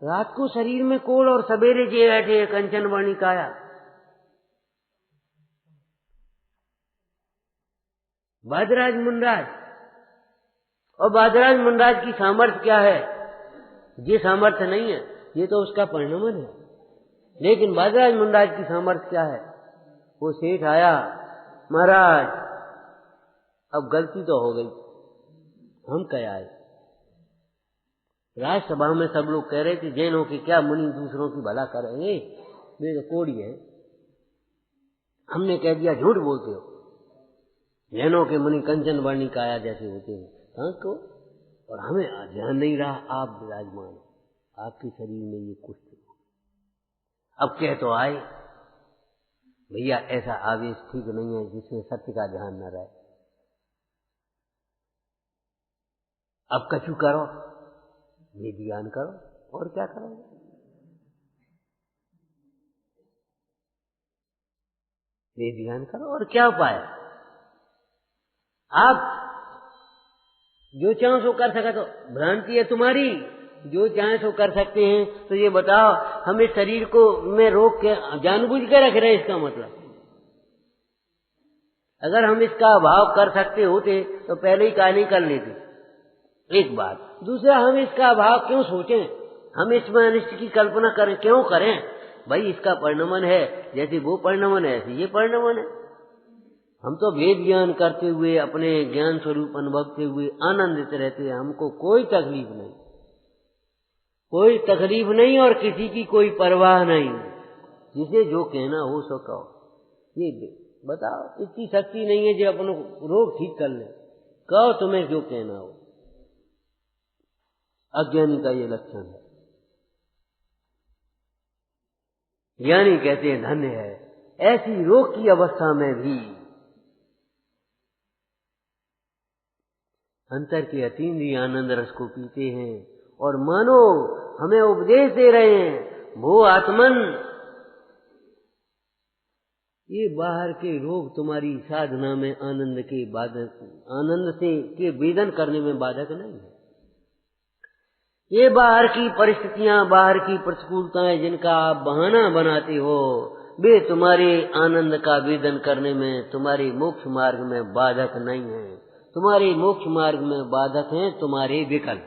रात को शरीर में कोड़ और सवेरे जे बैठे कंचन वाणी काया। बादराज मुंडराज, और बादराज मुंडराज की सामर्थ्य क्या है? ये सामर्थ्य नहीं है, ये तो उसका परिणाम है। लेकिन बादराज मुंडराज की सामर्थ्य क्या है? वो सेठ आया, महाराज अब गलती तो हो गई, हम क्या आए। राज्यसभा में सब लोग कह रहे थे जैनों की क्या मुनि दूसरों की भला करेंगे, वे तो कोड़ी है। हमने कह दिया झूठ बोलते हो, जैनों के मुनि कंचन वाणी काया जैसे होते हैं, कहाँ को? और हमें ध्यान नहीं रहा, आप विराजमान, आपके शरीर में ये कुछ अब कह तो आए, भैया ऐसा आवेश ठीक नहीं है जिसमें सत्य का ध्यान न रहे। अब कछु करो, ये ध्यान करो, और क्या करोगे? ये ध्यान करो, और क्या उपाय? आप जो चाहो सो कर सका, तो भ्रांति है तुम्हारी, जो चाहे सो कर सकते हैं। तो ये बताओ, हम इस शरीर को में रोक के जानबूझ के रख रहे हैं, इसका मतलब अगर हम इसका अभाव कर सकते होते तो पहले ही काहे नहीं कर लेते। एक बात। दूसरा, हम इसका अभाव क्यों सोचें? हम इसमें अनिष्ट की कल्पना करें, क्यों करें? भाई इसका परिणमन है, जैसे वो परिणमन है ऐसे ये परिणमन है। हम तो वेद ज्ञान करते हुए, अपने ज्ञान स्वरूप अनुभवते हुए आनंदित रहते हैं, हमको कोई तकलीफ नहीं, कोई तकलीफ नहीं, और किसी की कोई परवाह नहीं। जिसे जो कहना हो सो कहो। ये बताओ, इतनी शक्ति नहीं है जो अपने रोग ठीक कर ले। कहो तुम्हें जो कहना हो। अज्ञानी का ये लक्षण है। ज्ञानी कहते हैं धन्य है, ऐसी रोग की अवस्था में भी अंतर के अतीन्द्रिय आनंद रस को पीते हैं, और मानो हमें उपदेश दे रहे हैं, भो आत्मन, ये बाहर के रोग तुम्हारी साधना में आनंद के बाधक, आनंद से के वेदन करने में बाधक नहीं है। ये बाहर की परिस्थितियां, बाहर की प्रतिकूलताएं जिनका आप बहाना बनाते हो, वे तुम्हारे आनंद का वेदन करने में, तुम्हारे मोक्ष मार्ग में बाधक नहीं है। तुम्हारे मोक्ष मार्ग में बाधक हैं तुम्हारे विकल्प।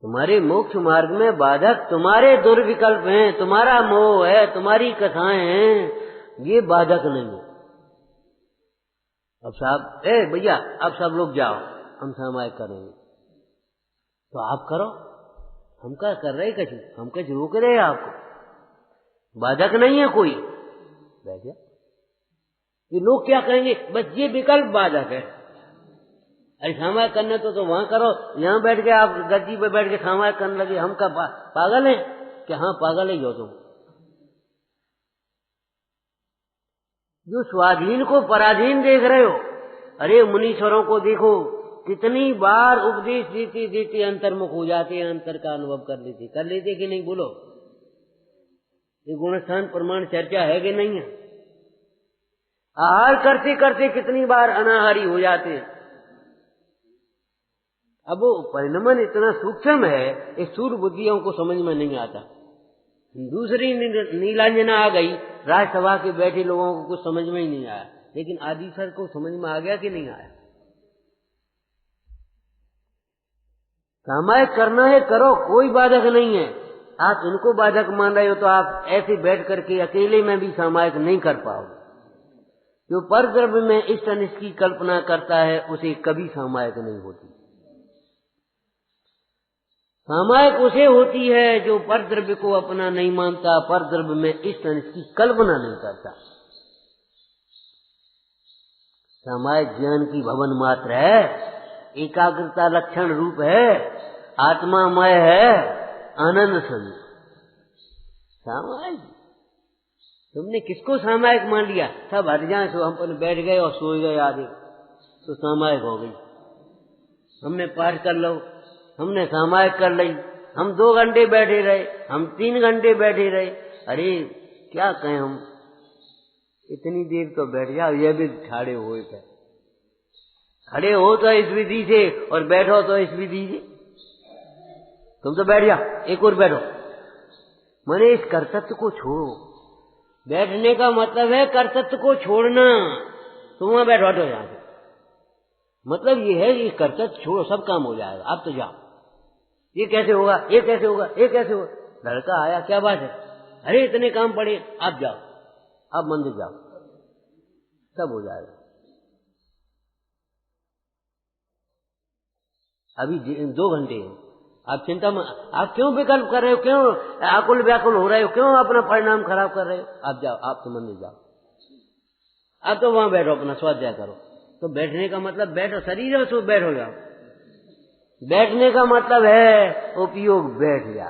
तुम्हारे मोक्ष मार्ग में बाधक तुम्हारे दुर्विकल्प हैं, तुम्हारा मोह है, तुम्हारी कथाएं हैं, ये बाधक नहीं है। अब साहब, भैया अब सब लोग जाओ, हम सामायिक करेंगे, तो आप करो, हम क्या कर रहे कछु, हम कुछ रोक रहे हैं आपको? बाधक नहीं है कोई, बैठ जा। ये लोग क्या कहेंगे? बस ये विकल्प बाधक है। अरे सामायिक करने तो वहां करो, यहाँ बैठ के आप गद्दी पे बैठ के सामायिक करने लगे, हम क्या पागल हैं? कि हाँ पागल ही हो तुम। जो स्वाधीन को पराधीन देख रहे हो, अरे मुनीश्वरों को देखो, कितनी बार उपदेश देते देते अंतर्मुख हो जाते हैं, अंतर का अनुभव कर लेते कि नहीं? बोलो, ये गुणस्थान प्रमाण चर्चा है कि नहीं है? आहार करते करते कितनी बार अनाहारी हो जाते हैं। अब वो परिणमन इतना सूक्ष्म है, इस सूर्य बुद्धियों को समझ में नहीं आता। दूसरी नीलांजना आ गई, राज्यसभा के बैठे लोगों को कुछ समझ में ही नहीं आया, लेकिन आदि सर को समझ में आ गया कि नहीं आया? सामायिक करना है करो, कोई बाधक नहीं है। आप इनको बाधक मान रहे हो तो आप ऐसे बैठ करके अकेले में भी सामायिक नहीं कर पाओगे। जो परद्रव्य में इष्ट अनिष्ट की कल्पना करता है उसे कभी सामायिक नहीं होती। सामायिक उसे होती है जो परद्रव्य को अपना नहीं मानता, परद्रव्य में इष्ट अनिष्ट की कल्पना नहीं करता। सामायिक ज्ञान की भवन मात्र है, एकाग्रता लक्षण रूप है, आत्मामय है, आनंद स्वरूप। सामायिक, तुमने किसको सामायिक मान लिया? सब हट जाए तो हम पर बैठ गए और सो गए आधे, तो सामायिक हो गई। हमने पाठ कर लो, हमने सामायिक कर ली। हम 2 घंटे बैठे रहे, हम 3 घंटे बैठे रहे। अरे क्या कहें हम, इतनी देर तो बैठ जाओ, ये भी ठाड़े हुए थे। खड़े हो तो इस विधि से और बैठो तो इस विधि से। तुम तो बैठ जाओ, एक और बैठो। मैंने इस कर्तव्य को छोड़ो। बैठने का मतलब है कर्तव्य को छोड़ना। तुम वहां बैठो, हटो यहां से। मतलब ये है कि कर्तव्य छोड़ो, सब काम हो जाएगा, आप तो जाओ। ये कैसे होगा, ये कैसे होगा, ये कैसे होगा? लड़का आया, क्या बात है? अरे इतने काम पड़े, आप जाओ, आप मंदिर जाओ, सब हो जाएगा। अभी 2 घंटे हैं, आप चिंता में, आप क्यों विकल्प कर रहे हो? क्यों आकुल व्याकुल हो रहे हो? क्यों अपना परिणाम खराब कर रहे हो? आप जाओ, आप तो मंदिर जाओ, आप तो वहां बैठो, अपना स्वाध्याय करो। तो बैठने का मतलब बैठो, शरीर से बैठो जाओ। बैठने का मतलब है उपयोग, बैठ जा,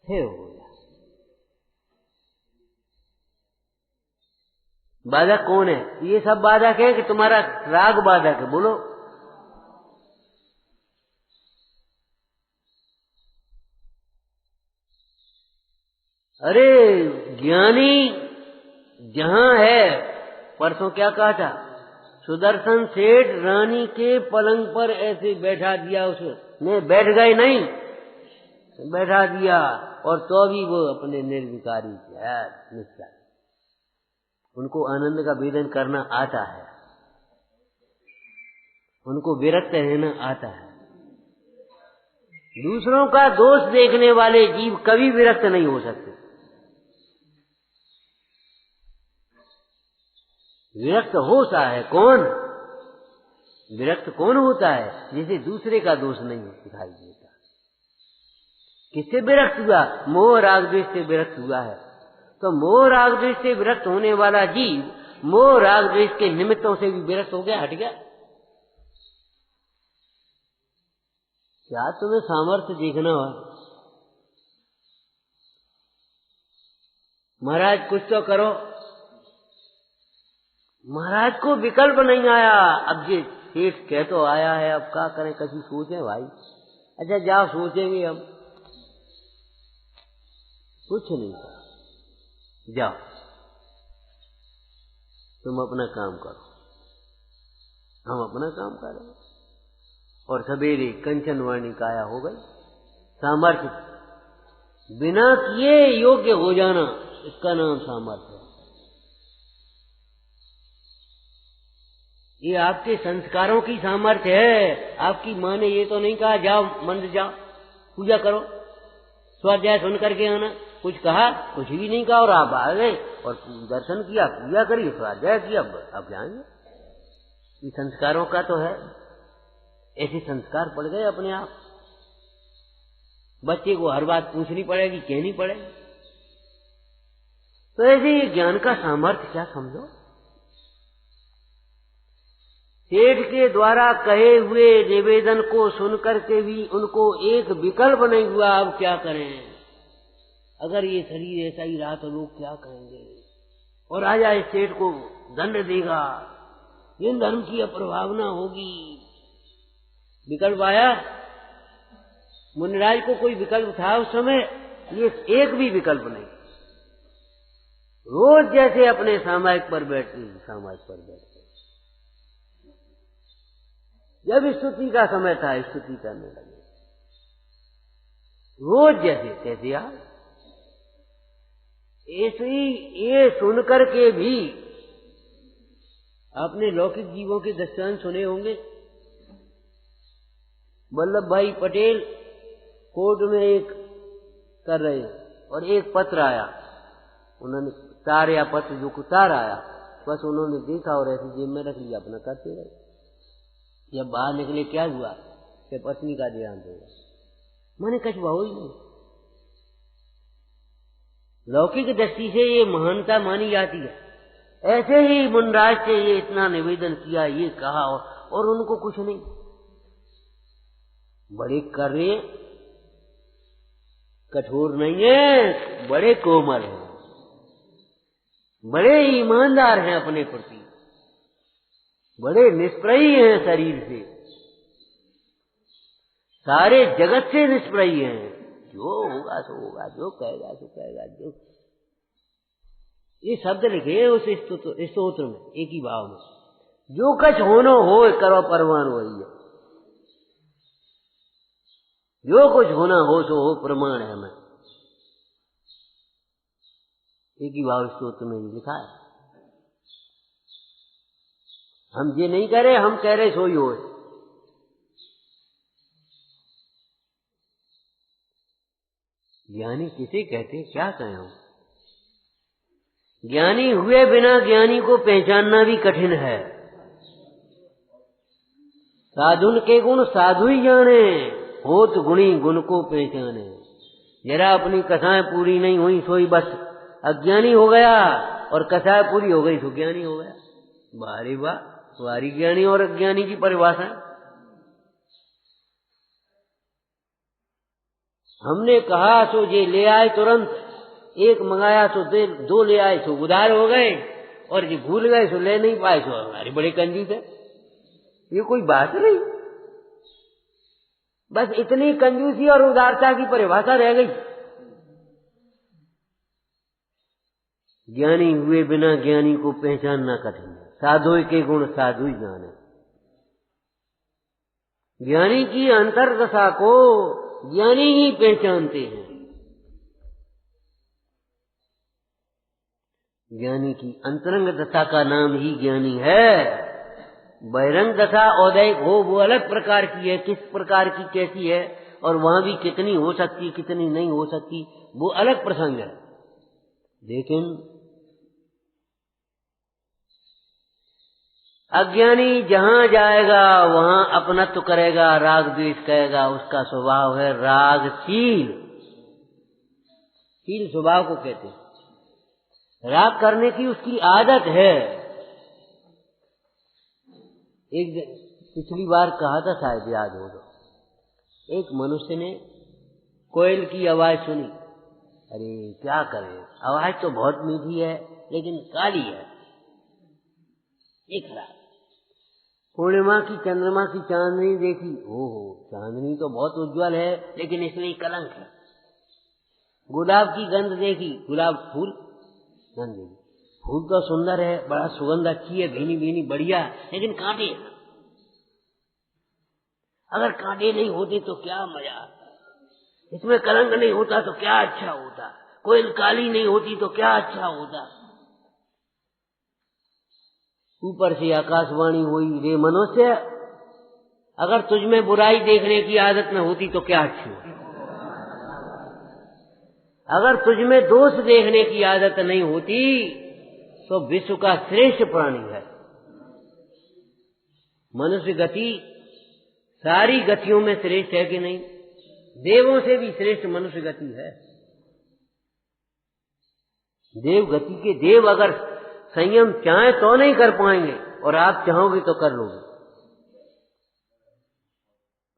फिर हो जा। बाधक कौन है? ये सब बाधक है कि तुम्हारा राग बाधक है? बोलो। अरे ज्ञानी जहां है, परसों क्या कहा था? सुदर्शन सेठ रानी के पलंग पर ऐसे बैठा दिया, उसने बैठ गए नहीं, बैठा दिया, और तो भी वो अपने निर्विकारी निष्ठा। उनको आनंद का वेदन करना आता है, उनको विरक्त रहना आता है। दूसरों का दोष देखने वाले जीव कभी विरक्त नहीं हो सकते। विरक्त होता है कौन? विरक्त कौन होता है? जिसे दूसरे का दोष नहीं दिखाई देता। किससे विरक्त हुआ? मोह राग द्वेष से विरक्त हुआ है। तो मोह राग द्वेष से विरक्त होने वाला जीव मोह राग द्वेष के निमित्तों से भी विरक्त हो गया, हट गया। क्या तुम्हें सामर्थ्य देखना हो? महाराज कुछ तो करो। महाराज को विकल्प नहीं आया। अब ये सेठ कह तो आया है, अब क्या करें, कभी सोचें भाई। अच्छा जाओ, सोचेंगे हम, कुछ नहीं करो, जाओ तुम अपना काम करो, हम अपना काम करें। और सवेरे कंचन वर्णी काया हो गई। सामर्थ्य बिना किए योग्य हो जाना, इसका नाम सामर्थ्य है। ये आपके संस्कारों की सामर्थ्य है। आपकी माँ ने ये तो नहीं कहा जाओ मंदिर जाओ, पूजा करो, स्वाध्याय सुन करके आना। कुछ कहा? कुछ भी नहीं कहा, और आप आ गए और दर्शन किया, पूजा करी, स्वाध्याय किया, अब जाएंगे। ये संस्कारों का तो है। ऐसे संस्कार पड़ गए अपने आप। बच्चे को हर बात पूछनी पड़ेगी, कहनी पड़ेगी। तो ऐसे ये ज्ञान का सामर्थ्य क्या समझो। सेठ के द्वारा कहे हुए निवेदन को सुनकर के भी उनको एक विकल्प नहीं हुआ। अब क्या करें? अगर ये शरीर ऐसा ही रहा तो लोग क्या कहेंगे? और राजा इस सेठ को दंड देगा, इन धर्म की अप्रभावना होगी। विकल्प आया? मुनिराज को कोई विकल्प था उस समय? ये एक भी विकल्प नहीं। रोज जैसे अपने सामायिक पर बैठते, सामायिक पर बैठते। जब स्तुति का समय था, स्तुति करने लगे, रोज जैसे तैसे यार। ऐसे ही ये सुनकर के भी आपने लौकिक जीवों के दृष्टांत सुने होंगे। वल्लभ भाई पटेल कोर्ट में एक कर रहे और एक पत्र आया। उन्होंने तार या पत्र जो कुछ तार आया, बस उन्होंने देखा और ऐसी जेब में रख लिया, अपना करते रहे। जब बाहर निकले क्या हुआ कि पत्नी का देहांत हो गया। मैंने कछ बहु ही नहीं। लौकिक दृष्टि से ये महानता मानी जाती है। ऐसे ही मुनराज से ये इतना निवेदन किया, ये कहा और उनको कुछ नहीं। बड़े कर रहे हैं, कठोर नहीं है, बड़े कोमल हैं, बड़े ईमानदार हैं अपने प्रति, बड़े निष्प्रयी हैं शरीर से, सारे जगत से निष्प्रयी हैं। जो होगा सो होगा, जो कहेगा सो कहेगा। जो ये शब्द लिखे उस स्तोत्र में एक ही भाव में, जो कछ होनो हो करो परवान वही है, जो कुछ होना हो सो हो प्रमाण है। मैं एक ही भाव स्तोत्र में लिखा है। हम ये नहीं कह रहे, हम कह रहे सो ही हो। ज्ञानी किसे कहते, क्या कहें हम? ज्ञानी हुए बिना ज्ञानी को पहचानना भी कठिन है। साधुन के गुण साधु ही जाने, होत गुणी गुण को पहचाने। जरा अपनी कथाएं पूरी नहीं हुई सोई बस अज्ञानी हो गया, और कथाएं पूरी हो गई तो ज्ञानी हो गया। बारे वाह, तुम्हारी ज्ञानी और अज्ञानी की परिभाषा। हमने कहा सो ये ले आए तुरंत, एक मंगाया सो दो ले आए सो उधार हो गए, और ये भूल गए सो ले नहीं पाए सो हमारे बड़े कंजूस है। ये कोई बात नहीं, बस इतनी कंजूसी और उदारता की परिभाषा रह गई। ज्ञानी हुए बिना ज्ञानी को पहचानना कठिन है। साधु के गुण साधु ही जाने। ज्ञानी की अंतर्दशा को ज्ञानी ही पहचानते हैं। ज्ञानी की अंतरंग दशा का नाम ही ज्ञानी है। बहिरंग दशा औदैहिक हो वो अलग प्रकार की है, किस प्रकार की कैसी है, और वहां भी कितनी हो सकती कितनी नहीं हो सकती वो अलग प्रसंग है। लेकिन अज्ञानी जहां जाएगा वहां अपनत्व करेगा, राग द्वेष करेगा। उसका स्वभाव है रागशील। शील स्वभाव को कहते हैं। राग करने की उसकी आदत है। एक पिछली बार कहा था, शायद याद हो तो, एक मनुष्य ने कोयल की आवाज सुनी। अरे क्या करे, आवाज तो बहुत मीठी है लेकिन काली है, एक खराब। पूर्णिमा की चंद्रमा की चांदनी देखी, ओहो चांदनी तो बहुत उज्जवल है लेकिन इसमें कलंक है। गुलाब की गंध देखी, गुलाब फूल गंध देखी, फूल तो सुंदर है, बड़ा सुगंध अच्छी है, भीनी भीनी बढ़िया, लेकिन कांटे हैं। अगर कांटे नहीं होते तो क्या मजा, इसमें कलंक नहीं होता तो क्या अच्छा होता, कोयल काली नहीं होती तो क्या अच्छा होता। ऊपर से आकाशवाणी हुई, रे मनुष्य, अगर तुझमें बुराई देखने की आदत न होती तो क्या अच्छी होती, अगर तुझमें दोष देखने की आदत नहीं होती तो विश्व का श्रेष्ठ प्राणी है। मनुष्य गति सारी गतियों में श्रेष्ठ है कि नहीं? देवों से भी श्रेष्ठ मनुष्य गति है। देव गति के देव अगर संयम चाहे तो नहीं कर पाएंगे, और आप चाहोगे तो कर लोगे।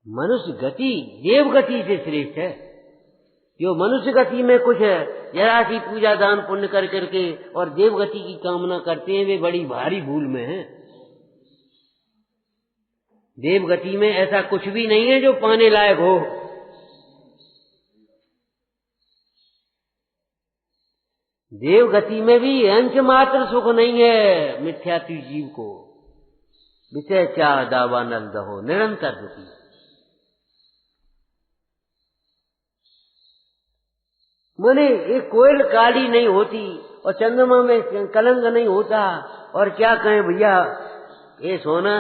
मनुष्य गति देव गति से श्रेष्ठ है। जो मनुष्य गति में कुछ है, जरा सी पूजा दान पुण्य कर करके और देव गति की कामना करते हैं, वे बड़ी भारी भूल में हैं। देव गति में ऐसा कुछ भी नहीं है जो पाने लायक हो। देव गति में भी अंश मात्र सुख नहीं है मिथ्यात्व जीव को। विषय चाह दावा नल दहो निरंतर दुखी। माने ये कोयल काली नहीं होती और चंद्रमा में कलंक नहीं होता, और क्या कहें भैया ये सोना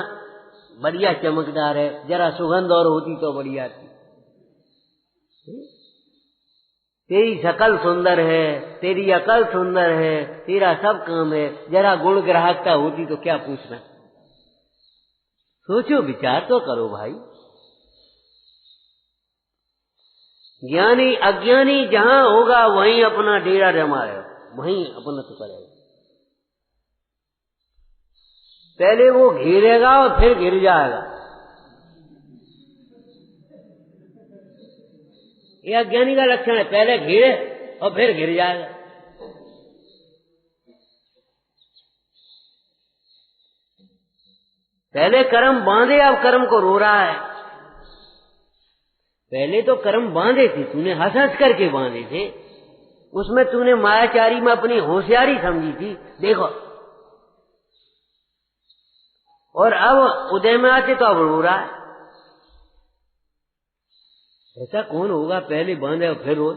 बढ़िया चमकदार है, जरा सुगंध और होती तो बढ़िया थी। तेरी शकल सुंदर है, तेरी अकल सुंदर है, तेरा सब काम है, जरा गुण ग्राहकता होती तो क्या पूछना। सोचो विचार तो करो भाई। ज्ञानी अज्ञानी जहां होगा वहीं अपना डेरा जमाएगा, वहीं अपना तो करेगा। पहले वो घेरेगा और फिर गिर जाएगा। ये अज्ञानी का लक्षण है, पहले घेरे और फिर गिर जाएगा। पहले कर्म बांधे, अब कर्म को रो रहा है। पहले तो कर्म बांधे थे, तूने हंस हंस करके बांधे थे, उसमें तूने मायाचारी में अपनी होशियारी समझी थी, देखो। और अब उदय में आते तो अब रो रहा है। ऐसा कौन होगा, पहले बांधे और फिर रो?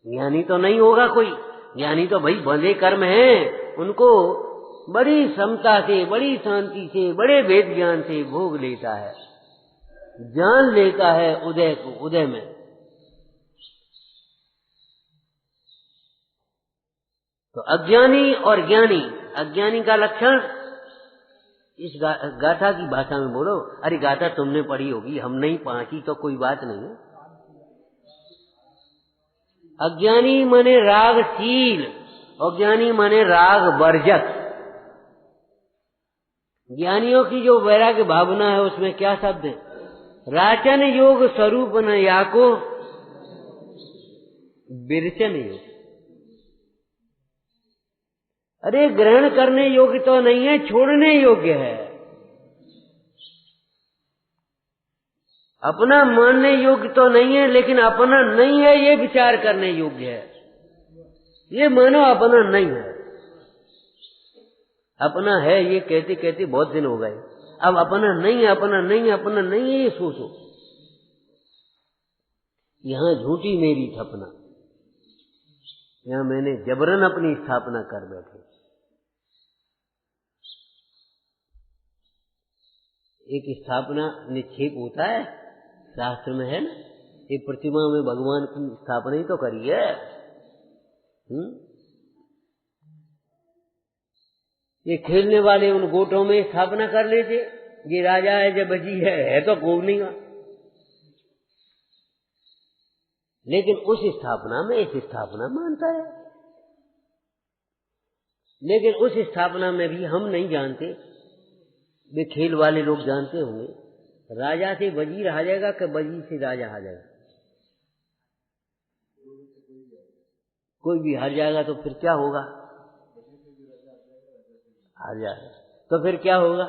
ज्ञानी तो नहीं होगा कोई। ज्ञानी तो भाई बंधे कर्म हैं, उनको बड़ी समता से, बड़ी शांति से, बड़े वेद ज्ञान से भोग लेता है, जान लेता है उदय को, उदय में। तो अज्ञानी और ज्ञानी, अज्ञानी का लक्षण इस गाथा की भाषा में बोलो। अरे गाथा तुमने पढ़ी होगी, हम नहीं पढ़ी तो कोई बात नहीं। अज्ञानी माने रागशील, अज्ञानी माने राग वर्जक। ज्ञानियों की जो वैराग्य भावना है उसमें क्या शब्द है? राचन योग स्वरूप न याको विरचन योग। अरे ग्रहण करने योग्य तो नहीं है, छोड़ने योग्य है। अपना मानने योग्य तो नहीं है, लेकिन अपना नहीं है ये विचार करने योग्य है। ये मानो अपना नहीं है, अपना है ये कहते कहते बहुत दिन हो गए। अब अपना नहीं है, अपना नहीं है, अपना नहीं है, ये सोचो। यहां झूठी मेरी थपना, यहां मैंने जबरन अपनी स्थापना कर बैठे। एक स्थापना निक्षेप होता है, शास्त्र में है ना, एक प्रतिमा में भगवान की स्थापना ही तो करी है। ये खेलने वाले उन गोटों में स्थापना कर लेते, ये राजा है, जब बजी है तो कोई नहीं का। लेकिन उस स्थापना में एक स्थापना मानता है, लेकिन उस स्थापना में भी हम नहीं जानते। वे खेल वाले लोग जानते होंगे, राजा से वजीर आ जाएगा कि वजीर से राजा आ जाएगा? कोई भी हार जाएगा तो फिर क्या होगा? हार जाएगा तो फिर क्या होगा?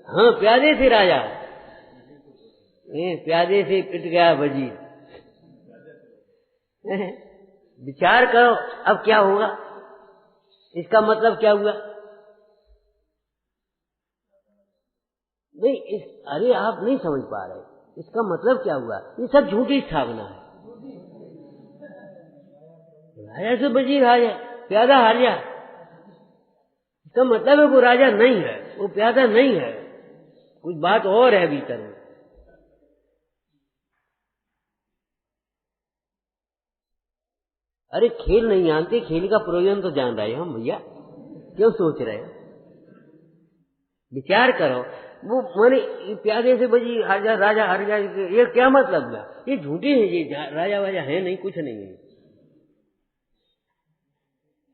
हाँ, प्यादे से राजा, प्यादे से पिट गया वजीर। विचार करो अब क्या होगा, इसका मतलब क्या हुआ? नहीं, अरे आप नहीं समझ पा रहे, इसका मतलब क्या हुआ? ये सब झूठी स्थापना है। राजा से वजीर हार जाए, प्यादा हार जाए, इसका मतलब है वो राजा नहीं है, वो प्यादा नहीं है, कुछ बात और है भीतर में। अरे खेल नहीं जानते, खेल का प्रयोजन तो जान रहे हम भैया, क्यों सोच रहे हैं? विचार करो, वो माने प्यादे से बजी हार जा, राजा हार जाए, ये क्या मतलब हुआ? ये झूठे हैं, ये राजा वाजा है नहीं, कुछ नहीं है।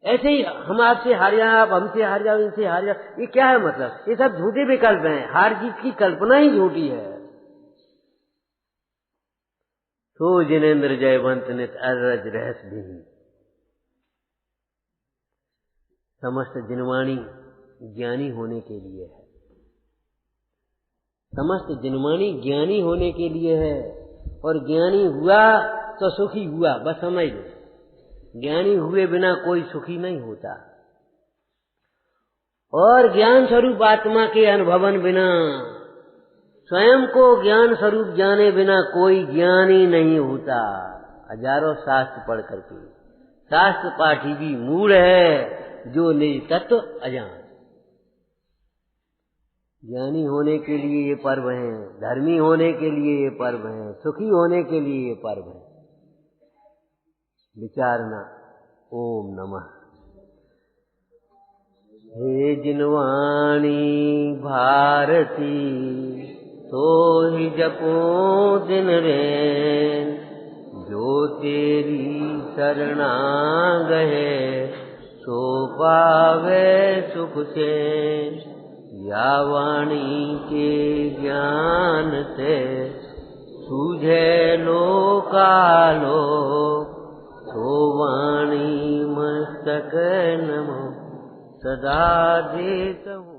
ऐसे ही हम आपसे हार जाए, आप हमसे हार जाओ, इनसे हार जाओ, ये क्या है मतलब? ये सब झूठे विकल्प हैं, हार जीत की कल्पना ही झूठी है। तो जिनेन्द्र जयवंत नित अरज रहस भी, समस्त जिनवाणी ज्ञानी होने के लिए है, समस्त जिनवाणी ज्ञानी होने के लिए है। और ज्ञानी हुआ तो सुखी हुआ, बस समझ लो। ज्ञानी हुए बिना कोई सुखी नहीं होता, और ज्ञान स्वरूप आत्मा के अनुभवन बिना, स्वयं को ज्ञान स्वरूप जाने बिना कोई ज्ञानी नहीं होता। हजारों शास्त्र पढ़ करके शास्त्र पाठी भी मूढ़ है, जो निज तत्व अजान। ज्ञानी होने के लिए ये पर्व हैं, धर्मी होने के लिए ये पर्व हैं, सुखी होने के लिए ये पर्व है। विचारना। ओम नमः। हे जिनवाणी भारती, तो ही जपो दिन रैन, जो तेरी शरणा गए, सो पावे सुख चैन। या वाणी के ज्ञान से सूझे लोकालो, तो वाणी मस्तक नमो सदा देत हूँ।